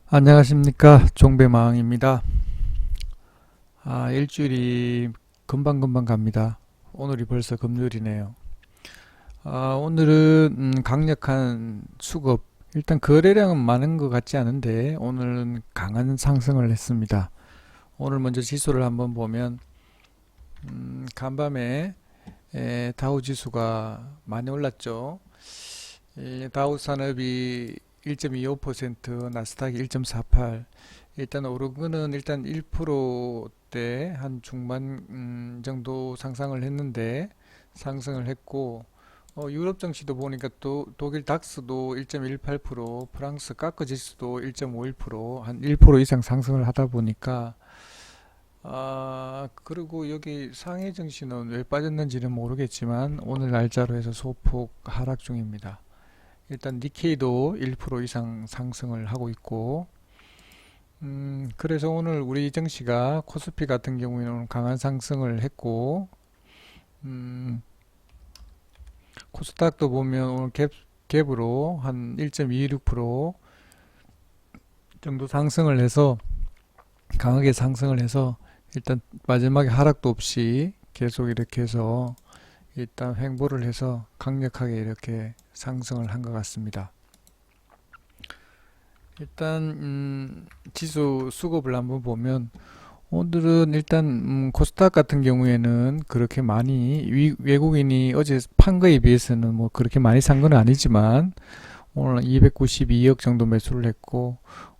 안녕하십니까, 종배마왕입니다. 일주일이 금방금방 갑니다. 오늘이 벌써 금요일이네요. 오늘은 강력한 수급, 일단 거래량은 많은 것 같지 않은데 오늘은 강한 상승을 했습니다. 오늘 먼저 지수를 한번 보면 간밤에 다우 지수가 많이 올랐죠. 다우 산업이 1.25%, 나스닥이 1.48. 일단 오른 거는 일단 1%대 한 중반 정도 상승을 했는데 상승을 했고, 유럽 증시도 보니까 또 독일 닥스도 1.18%, 프랑스 카크 지수도 1.51%한 1% 이상 상승을 하다 보니까, 그리고 여기 상해 증시는 왜 빠졌는지는 모르겠지만 오늘 날짜로 해서 소폭 하락 중입니다. 일단 니케이도 1% 이상 상승을 하고 있고, 그래서 오늘 우리 증시가 코스피 같은 경우에는 오늘 강한 상승을 했고, 음, 코스닥도 보면 오늘 갭으로 한 1.26% 정도 상승을 해서 강하게 상승을 해서 일단 마지막에 하락도 없이 계속 이렇게 해서 일단 횡보를 해서 강력하게 이렇게 상승을 한 것 같습니다. 일단 지수 수급을 한번 보면 오늘은 일단 코스닥 같은 경우에는 그렇게 많이 외국인이 어제 판 거에 비해서는 뭐 그렇게 많이 산 건 아니지만 오늘 292억 정도 매수를 했고,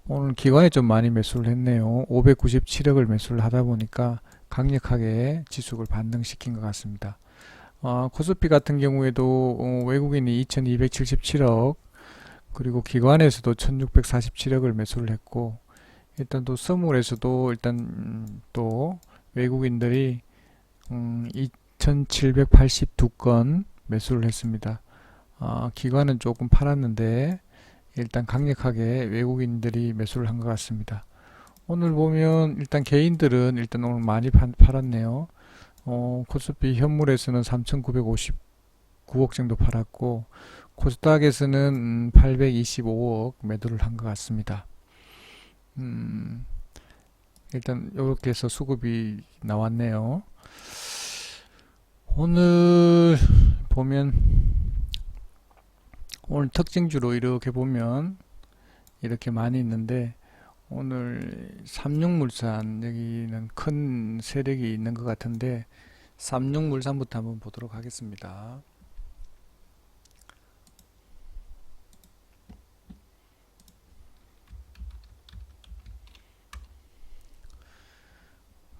오늘 기관에 좀 많이 매수를 했네요. 597억을 매수를 하다 보니까 강력하게 지수를 반등시킨 것 같습니다. 코스피 같은 경우에도 외국인이 2277억, 그리고 기관에서도 1647억을 매수를 했고, 일단 또 선물에서도 일단 또 외국인들이 2782건 매수를 했습니다. 기관은 조금 팔았는데 일단 강력하게 외국인들이 매수를 한 것 같습니다. 오늘 보면 일단 개인들은 일단 오늘 많이 팔았네요. 코스피 현물에서는 3,959억 정도 팔았고, 코스닥에서는 825억 매도를 한 것 같습니다. 음, 일단 이렇게 해서 수급이 나왔네요. 오늘 보면 오늘 특징주로 이렇게 보면 이렇게 많이 있는데, 오늘 삼육물산 여기는 큰 세력이 있는 것 같은데 삼육물산부터 한번 보도록 하겠습니다.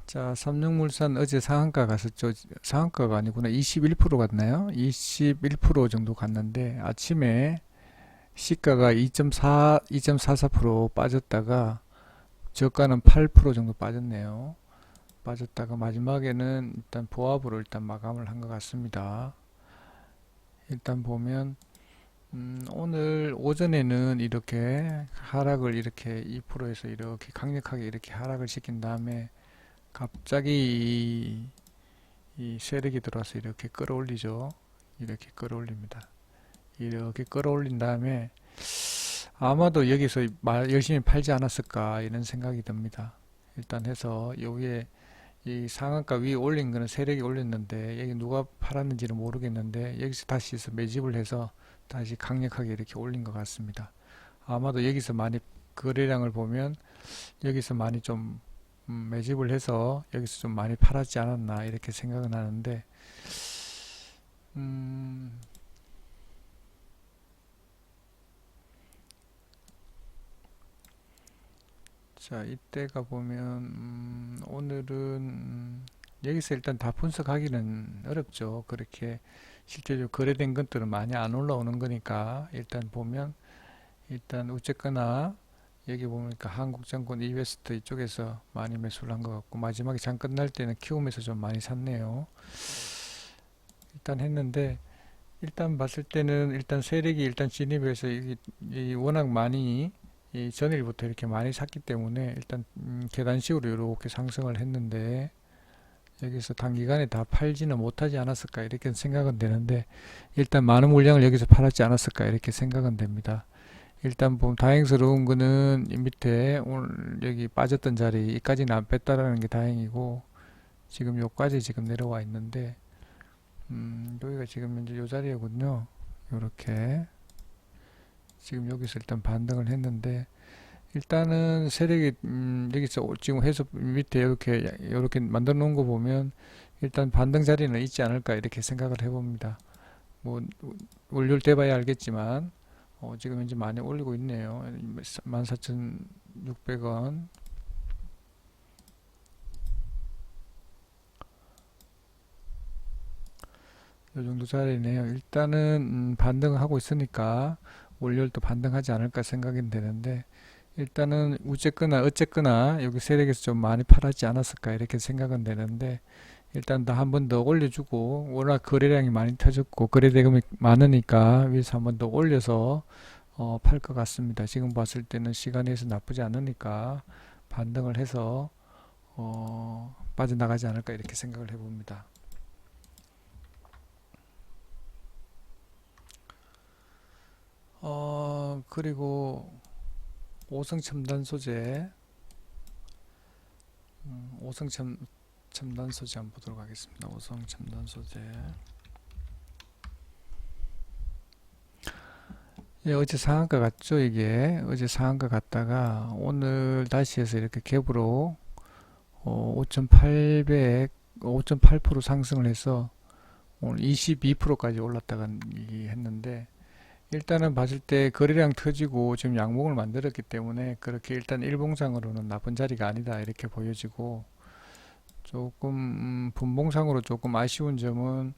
자, 삼육물산 어제 상한가 갔었죠. 상한가가 아니구나. 21% 갔나요? 21% 정도 갔는데 아침에 시가가 2.44% 빠졌다가 저가는 8% 정도 빠졌네요. 빠졌다가 마지막에는 일단 보합으로 일단 마감을 한 것 같습니다. 일단 보면 오늘 오전에는 이렇게 하락을 이렇게 2%에서 이렇게 강력하게 이렇게 하락을 시킨 다음에 갑자기 이 세력이 들어와서 이렇게 끌어올리죠. 이렇게 끌어올립니다. 이렇게 끌어올린 다음에 아마도 여기서 열심히 팔지 않았을까 이런 생각이 듭니다. 일단 해서 여기에 이 상한가 위에 올린 거는 세력이 올렸는데 여기 누가 팔았는지는 모르겠는데 여기서 다시 매집을 해서 다시 강력하게 이렇게 올린 것 같습니다. 아마도 여기서 많이 거래량을 보면 여기서 많이 좀 매집을 해서 여기서 좀 많이 팔았지 않았나 이렇게 생각은 하는데, 음, 자, 이때가 보면 오늘은 여기서 일단 다 분석하기는 어렵죠. 그렇게 실제적으로 거래된 것들은 많이 안 올라오는 거니까 일단 보면 일단 어쨌거나 여기 보니까 한국증권 이베스트 이쪽에서 많이 매수를 한 것 같고, 마지막에 장 끝날 때는 키움에서 좀 많이 샀네요. 일단 했는데 일단 봤을 때는 일단 세력이 일단 진입해서 이 워낙 많이 이 전일부터 이렇게 많이 샀기 때문에 일단 계단식으로 이렇게 상승을 했는데 여기서 단기간에 다 팔지는 못하지 않았을까 이렇게 생각은 되는데, 일단 많은 물량을 여기서 팔았지 않았을까 이렇게 생각은 됩니다. 일단 보면 다행스러운 거는 이 밑에 오늘 여기 빠졌던 자리 이까지는 안 뺐다라는 게 다행이고, 지금 요까지 지금 내려와 있는데, 여기가 지금 현재 요 자리이군요. 요렇게 지금 여기서 일단 반등을 했는데, 일단은 세력이 여기서 지금 해서 밑에 이렇게 만들어 놓은 거 보면 일단 반등 자리는 있지 않을까 이렇게 생각을 해봅니다. 뭐 월요일 돼 봐야 알겠지만 지금 현재 많이 올리고 있네요. 14,600원. 이 정도 자리네요. 일단은 반등하고 있으니까 월요일도 반등하지 않을까 생각이 되는데, 일단은 어쨌거나 여기 세력에서 좀 많이 팔았지 않았을까 이렇게 생각은 되는데, 일단 더 한 번 더 올려주고, 워낙 거래량이 많이 터졌고 거래대금이 많으니까 위에서 한 번 더 올려서 팔 것 같습니다. 지금 봤을 때는 시간에서 나쁘지 않으니까 반등을 해서 빠져나가지 않을까 이렇게 생각을 해봅니다. 그리고 오성첨단 소재, 첨단 소재 한번 보도록 하겠습니다. 오성첨단 소재. 예, 어제 상한가 갔죠, 이게. 어제 상한가 갔다가 오늘 다시 해서 이렇게 갭으로 5.8% 상승을 해서 오늘 22%까지 올랐다가 했는데, 일단은 봤을 때 거래량 터지고 지금 양봉을 만들었기 때문에 그렇게 일단 일봉상으로는 나쁜 자리가 아니다 이렇게 보여지고, 조금 분봉상으로 조금 아쉬운 점은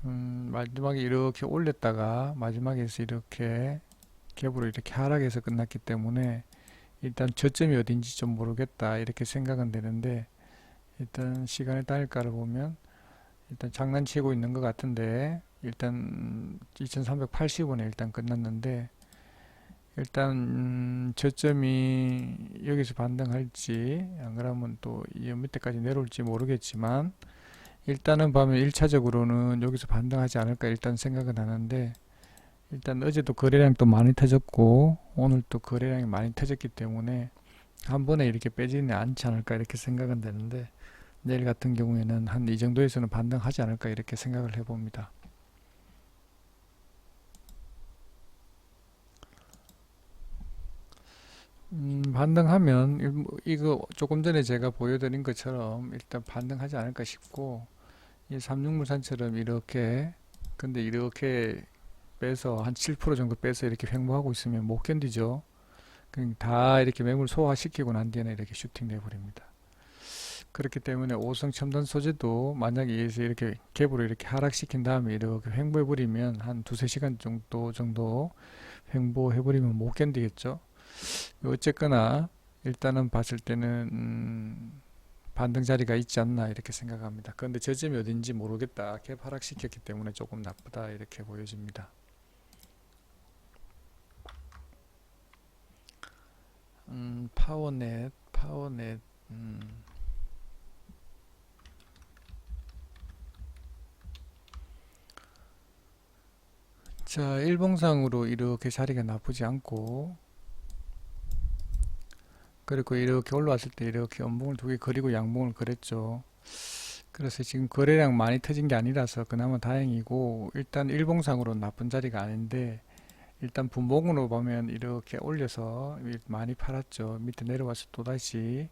마지막에 이렇게 올렸다가 마지막에서 이렇게 갭으로 이렇게 하락해서 끝났기 때문에 일단 저점이 어딘지 좀 모르겠다 이렇게 생각은 되는데, 일단 시간의 단일가를 보면 일단 장난치고 있는 것 같은데, 일단 2380원에 일단 끝났는데, 일단 저점이 여기서 반등할지 안 그러면 또 이 밑에까지 내려올지 모르겠지만, 일단은 보면 1차적으로는 여기서 반등하지 않을까 일단 생각은 하는데, 일단 어제도 거래량 또 많이 터졌고 오늘 또 거래량이 많이 터졌기 때문에 한 번에 이렇게 빼지는 않지 않을까 이렇게 생각은 되는데, 내일 같은 경우에는 한 이 정도에서는 반등하지 않을까 이렇게 생각을 해봅니다. 반등하면 이거 조금 전에 제가 보여드린 것처럼 일단 반등하지 않을까 싶고, 이 삼육물산처럼 이렇게, 근데 이렇게 빼서 한 7% 정도 빼서 이렇게 횡보하고 있으면 못 견디죠. 그냥 다 이렇게 매물 소화시키고 난 뒤에는 이렇게 슈팅 내버립니다. 그렇기 때문에 오성 첨단 소재도 만약에 이렇게 갭으로 이렇게 하락시킨 다음에 이렇게 횡보해버리면 한 두세 시간 정도 횡보해버리면 못 견디겠죠. 어쨌거나 일단은 봤을 때는 반등 자리가 있지 않나 이렇게 생각합니다. 그런데 저점이 어딘지 모르겠다. 갭 하락시켰기 때문에 조금 나쁘다 이렇게 보여집니다. 파워넷. 자, 일봉상으로 이렇게 자리가 나쁘지 않고, 그리고 이렇게 올라왔을 때 이렇게 연봉을 두 개 그리고 양봉을 그렸죠. 그래서 지금 거래량 많이 터진 게 아니라서 그나마 다행이고, 일단 일봉상으로 나쁜 자리가 아닌데, 일단 분봉으로 보면 이렇게 올려서 많이 팔았죠. 밑에 내려와서 또다시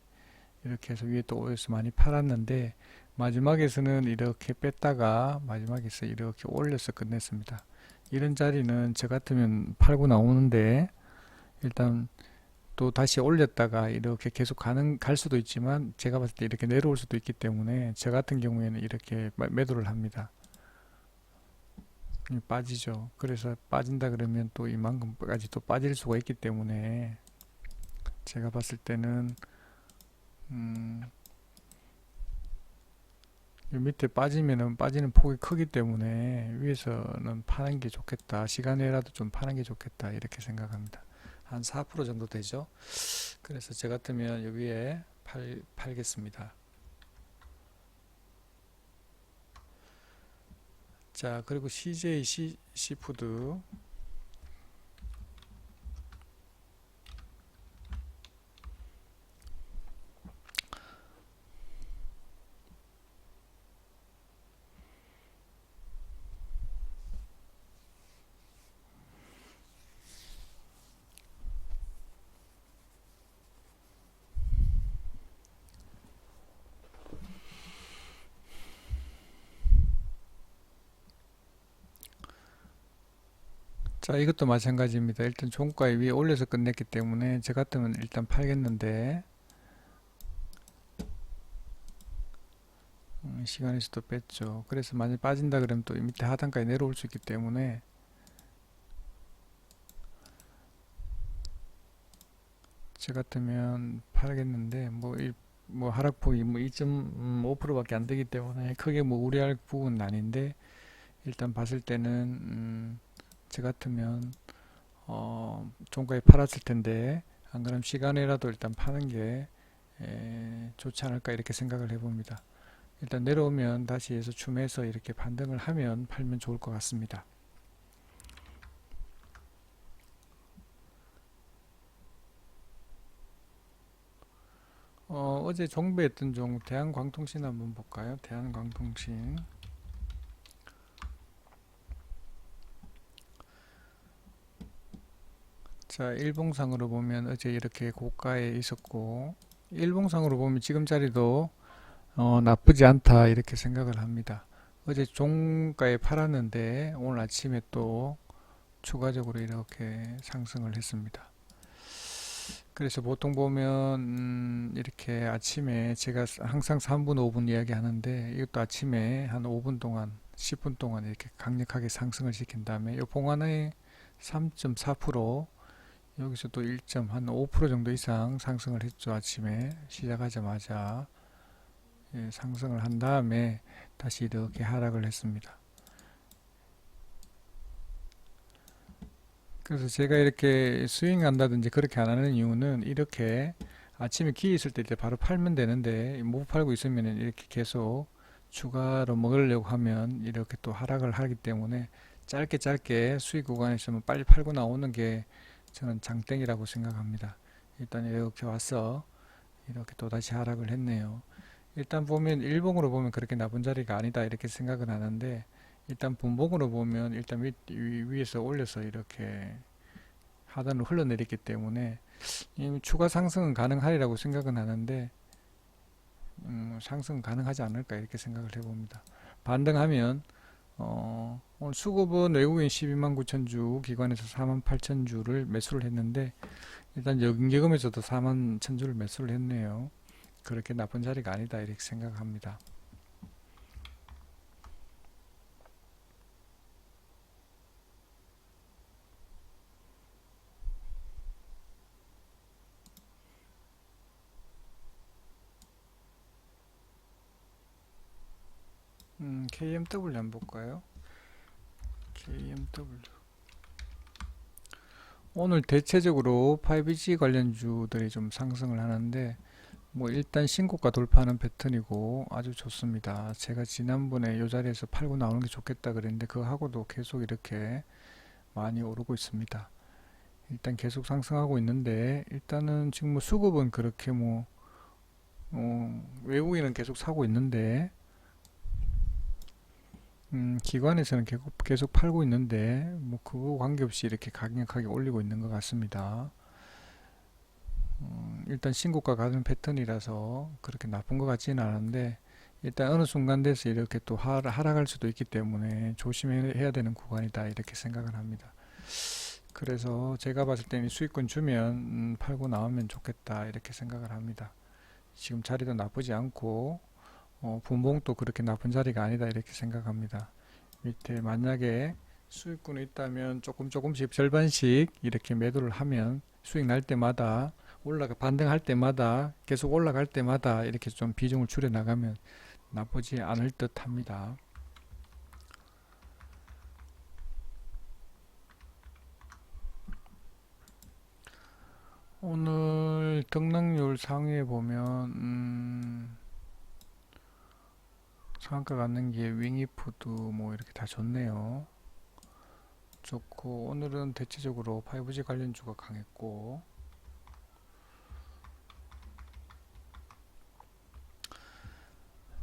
이렇게 해서 위에 또 올려서 많이 팔았는데, 마지막에서는 이렇게 뺐다가 마지막에서 이렇게 올려서 끝냈습니다. 이런 자리는 저 같으면 팔고 나오는데, 일단 또 다시 올렸다가 이렇게 계속 갈 수도 있지만 제가 봤을 때 이렇게 내려올 수도 있기 때문에 저 같은 경우에는 이렇게 매도를 합니다. 빠지죠. 그래서 빠진다 그러면 또 이만큼까지 또 빠질 수가 있기 때문에 제가 봤을 때는 음, 이 밑에 빠지면은 빠지는 폭이 크기 때문에 위에서는 파는 게 좋겠다. 시간에라도 좀 파는 게 좋겠다. 이렇게 생각합니다. 한 4% 정도 되죠. 그래서 저 같으면 여기에 팔겠습니다. 자, 그리고 CJ 시푸드. 자, 이것도 마찬가지입니다. 일단 종가 위에 올려서 끝냈기 때문에 저 같으면 일단 팔겠는데 시간에서도 뺐죠. 그래서 만약 빠진다 그러면 또 밑에 하단까지 내려올 수 있기 때문에 저 같으면 팔겠는데 뭐 하락폭이 뭐 2.5%밖에 안 되기 때문에 크게 뭐 우려할 부분은 아닌데 일단 봤을 때는 저 같으면 종가에 팔았을 텐데 안 그러면 시간에라도 일단 파는 게 좋지 않을까 이렇게 생각을 해봅니다. 일단 내려오면 다시 해서 춤에서 이렇게 반등을 하면 팔면 좋을 것 같습니다. 어제 종배했던 종 대한광통신 한번 볼까요? 대한광통신. 자, 일봉상으로 보면 어제 이렇게 고가에 있었고 일봉상으로 보면 지금 자리도 나쁘지 않다 이렇게 생각을 합니다. 어제 종가에 팔았는데 오늘 아침에 또 추가적으로 이렇게 상승을 했습니다. 그래서 보통 보면 이렇게 아침에 제가 항상 3분 5분 이야기 하는데 이것도 아침에 한 5분 동안 10분 동안 이렇게 강력하게 상승을 시킨 다음에 이 봉안의 3.4% 여기서 또 1.5% 정도 이상 상승을 했죠. 아침에 시작하자마자 상승을 한 다음에 다시 이렇게 하락을 했습니다. 그래서 제가 이렇게 스윙한다든지 그렇게 안 하는 이유는 이렇게 아침에 기회 있을 때 바로 팔면 되는데 못 팔고 있으면 이렇게 계속 추가로 먹으려고 하면 이렇게 또 하락을 하기 때문에 짧게 수익 구간에 있으면 빨리 팔고 나오는 게 저는 장땡이라고 생각합니다. 일단 이렇게 와서 이렇게 또 다시 하락을 했네요. 일단 보면 일봉으로 보면 그렇게 나쁜 자리가 아니다 이렇게 생각은 하는데 일단 분봉으로 보면 일단 위에서 올려서 이렇게 하단으로 흘러내렸기 때문에 추가 상승은 가능하리라고 생각은 하는데 상승은 가능하지 않을까 이렇게 생각을 해봅니다. 반등하면 오늘 수급은 외국인 12만 9천 주 기관에서 4만 8천 주를 매수를 했는데 일단 연기금에서도 4만 1천 주를 매수를 했네요. 그렇게 나쁜 자리가 아니다 이렇게 생각합니다. KMW 한번 볼까요? KMW 오늘 대체적으로 5G 관련주들이 좀 상승을 하는데 뭐 일단 신고가 돌파하는 패턴이고 아주 좋습니다. 제가 지난번에 이 자리에서 팔고 나오는 게 좋겠다 그랬는데 그거하고도 계속 이렇게 많이 오르고 있습니다. 일단 계속 상승하고 있는데 일단은 지금 뭐 수급은 그렇게 뭐 외국인은 계속 사고 있는데 기관에서는 계속 팔고 있는데 뭐 그거 관계없이 이렇게 강력하게 올리고 있는 것 같습니다. 일단 신고가 가는 패턴이라서 그렇게 나쁜 것 같지는 않은데 일단 어느 순간 돼서 이렇게 또 하락할 수도 있기 때문에 조심해야 되는 구간이다 이렇게 생각을 합니다. 그래서 제가 봤을 때는 수익권 주면 팔고 나오면 좋겠다 이렇게 생각을 합니다. 지금 자리도 나쁘지 않고 분봉도 그렇게 나쁜 자리가 아니다 이렇게 생각합니다. 밑에 만약에 수익권이 있다면 조금씩 절반씩 이렇게 매도를 하면 수익 날 때마다 반등할 때마다 계속 올라갈 때마다 이렇게 좀 비중을 줄여 나가면 나쁘지 않을 듯 합니다. 오늘 등락률 상위에 보면 상한가 갖는 게 윙이푸드 뭐 이렇게 다 좋네요. 좋고 오늘은 대체적으로 5G 관련주가 강했고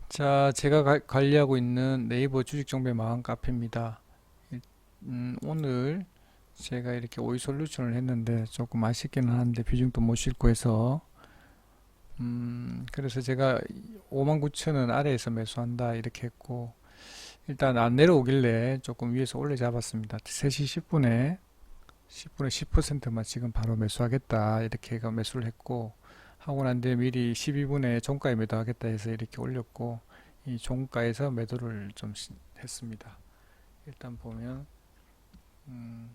자, 제가 관리하고 있는 네이버 주식정보 마감 카페입니다. 오늘 제가 이렇게 오이 솔루션을 했는데 조금 아쉽기는 한데 비중도 못 싣고 해서 그래서 제가 59,000원 아래에서 매수한다 이렇게 했고 일단 안 내려오길래 조금 위에서 올려 잡았습니다. 3시 10분에 10분에 10%만 지금 바로 매수하겠다 이렇게 해가 매수를 했고, 하고 난 뒤에 미리 12분에 종가에 매도하겠다 해서 이렇게 올렸고, 이 종가에서 매도를 좀 했습니다. 일단 보면 음,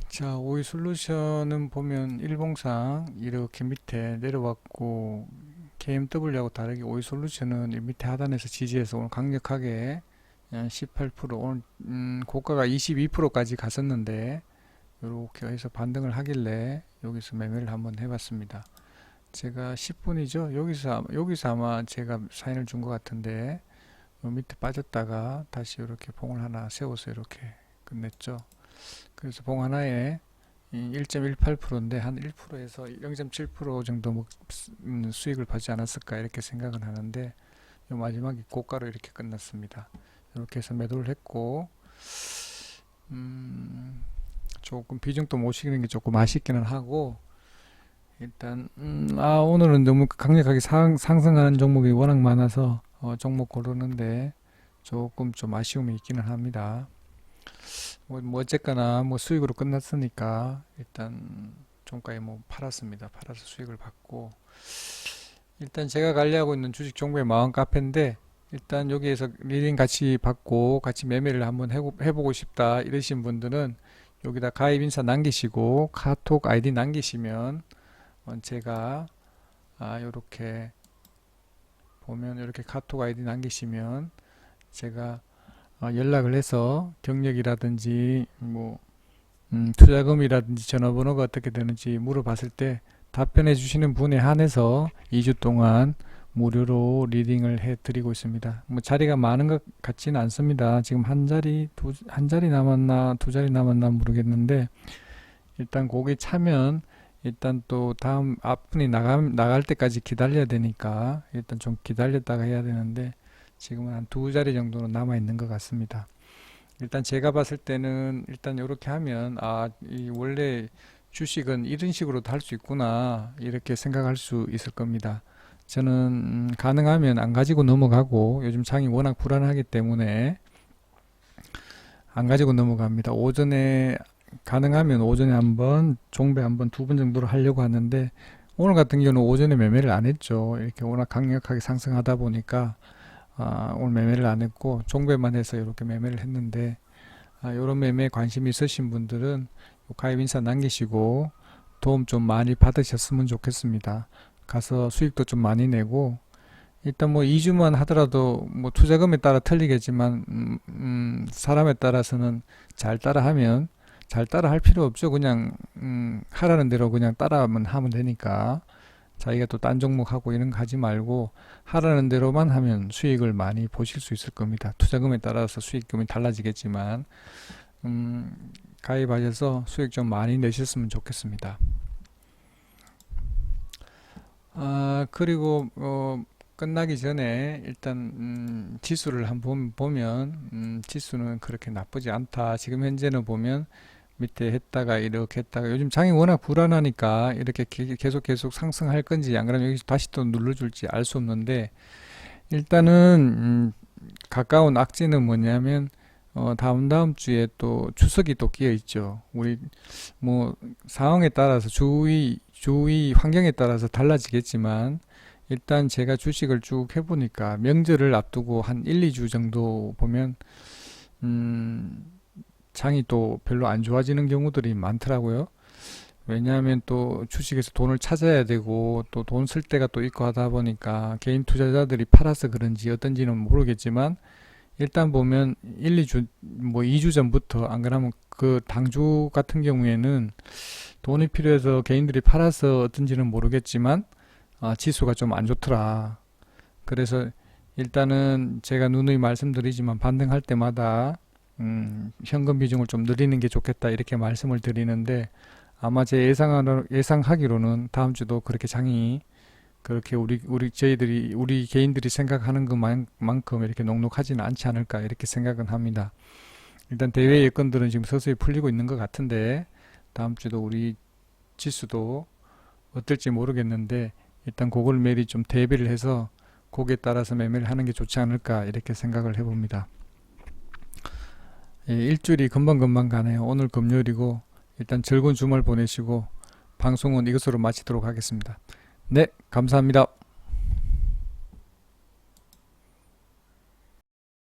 자, 오이 솔루션은 보면 일봉상 이렇게 밑에 내려왔고, KMW하고 다르게 오이 솔루션은 이 밑에 하단에서 지지해서 오늘 강력하게 18% 오늘 고가가 22%까지 갔었는데 이렇게 해서 반등을 하길래 여기서 매매를 한번 해봤습니다. 제가 10분이죠. 여기서 아마 제가 사인을 준 것 같은데 요 밑에 빠졌다가 다시 이렇게 봉을 하나 세워서 이렇게 끝냈죠. 그래서 봉 하나에 1.18%인데 한 1%에서 0.7% 정도 수익을 받지 않았을까 이렇게 생각을 하는데, 요 마지막에 고가로 이렇게 끝났습니다. 이렇게 해서 매도를 했고, 조금 비중도 모시는 게 조금 아쉽기는 하고, 일단 오늘은 너무 강력하게 상승하는 종목이 워낙 많아서 종목 고르는데 조금 좀 아쉬움이 있기는 합니다. 뭐 어쨌거나 뭐 수익으로 끝났으니까 일단 종가에 뭐 팔았습니다. 팔아서 수익을 받고, 일단 제가 관리하고 있는 주식 종목의 마음 카페인데, 일단 여기에서 리딩 같이 받고 같이 매매를 한번 해보고 싶다 이러신 분들은 여기다 가입 인사 남기시고 카톡 아이디 남기시면 제가 요렇게 보면 이렇게 카톡 아이디 남기시면 제가 연락을 해서 경력이라든지 뭐 투자금이라든지 전화번호가 어떻게 되는지 물어봤을 때 답변해 주시는 분에 한해서 2주 동안 무료로 리딩을 해 드리고 있습니다. 뭐 자리가 많은 것 같지는 않습니다. 지금 한 자리 남았나 두 자리 남았나 모르겠는데, 일단 거기 차면 일단 또 다음 앞분이 나갈 때까지 기다려야 되니까 일단 좀 기다렸다가 해야 되는데, 지금은 한 두 자리 정도는 남아 있는 것 같습니다. 일단 제가 봤을 때는 일단 이렇게 하면 이 원래 주식은 이런 식으로도 할 수 있구나 이렇게 생각할 수 있을 겁니다. 저는 가능하면 안 가지고 넘어가고, 요즘 장이 워낙 불안하기 때문에 안 가지고 넘어갑니다. 가능하면 오전에 한번, 종배 한번 두 번 정도로 하려고 하는데, 오늘 같은 경우는 오전에 매매를 안 했죠. 이렇게 워낙 강력하게 상승하다 보니까 오늘 매매를 안 했고 종배만 해서 이렇게 매매를 했는데, 이런 매매에 관심이 있으신 분들은 가입 인사 남기시고 도움 좀 많이 받으셨으면 좋겠습니다. 가서 수익도 좀 많이 내고, 일단 뭐 2주만 하더라도 뭐 투자금에 따라 틀리겠지만 사람에 따라서는 잘 따라하면, 잘 따라 할 필요 없죠. 그냥 하라는 대로 그냥 따라하면 하면 되니까, 자기가 또 딴 종목 하고 이런 거 하지 말고 하라는 대로만 하면 수익을 많이 보실 수 있을 겁니다. 투자금에 따라서 수익금이 달라지겠지만 가입하셔서 수익 좀 많이 내셨으면 좋겠습니다. 그리고 끝나기 전에 일단 지수를 한번 보면 지수는 그렇게 나쁘지 않다. 지금 현재는 보면 밑에 했다가 이렇게 했다가, 요즘 장이 워낙 불안하니까 이렇게 계속 상승할 건지 안 그러면 여기서 다시 또 눌러줄지 알 수 없는데, 일단은 가까운 악재는 뭐냐면 다음 주에 또 추석이 또 끼어 있죠. 우리 뭐 상황에 따라서 주위 환경에 따라서 달라지겠지만, 일단 제가 주식을 쭉 해보니까 명절을 앞두고 한 1, 2주 정도 보면 장이 또 별로 안 좋아지는 경우들이 많더라고요. 왜냐하면 또 주식에서 돈을 찾아야 되고 또 돈 쓸 때가 또 있고 하다 보니까 개인 투자자들이 팔아서 그런지 어떤지는 모르겠지만, 일단 보면 1, 2주 뭐 2주 전부터, 안 그러면 그 당주 같은 경우에는 돈이 필요해서 개인들이 팔아서 어떤지는 모르겠지만 지수가 좀 안 좋더라. 그래서 일단은 제가 누누이 말씀드리지만 반등할 때마다 현금 비중을 좀 늘리는 게 좋겠다 이렇게 말씀을 드리는데, 아마 제 예상하기로는 다음 주도 그렇게 장이 그렇게 우리 개인들이 생각하는 것만큼 이렇게 녹록하지는 않지 않을까 이렇게 생각은 합니다. 일단 대외 여건들은 지금 서서히 풀리고 있는 것 같은데, 다음 주도 우리 지수도 어떨지 모르겠는데, 일단 그걸 미리 좀 대비를 해서 거기에 따라서 매매를 하는 게 좋지 않을까 이렇게 생각을 해봅니다. 예, 일주일이 금방금방 가네요. 오늘 금요일이고 일단 즐거운 주말 보내시고 방송은 이것으로 마치도록 하겠습니다. 네, 감사합니다.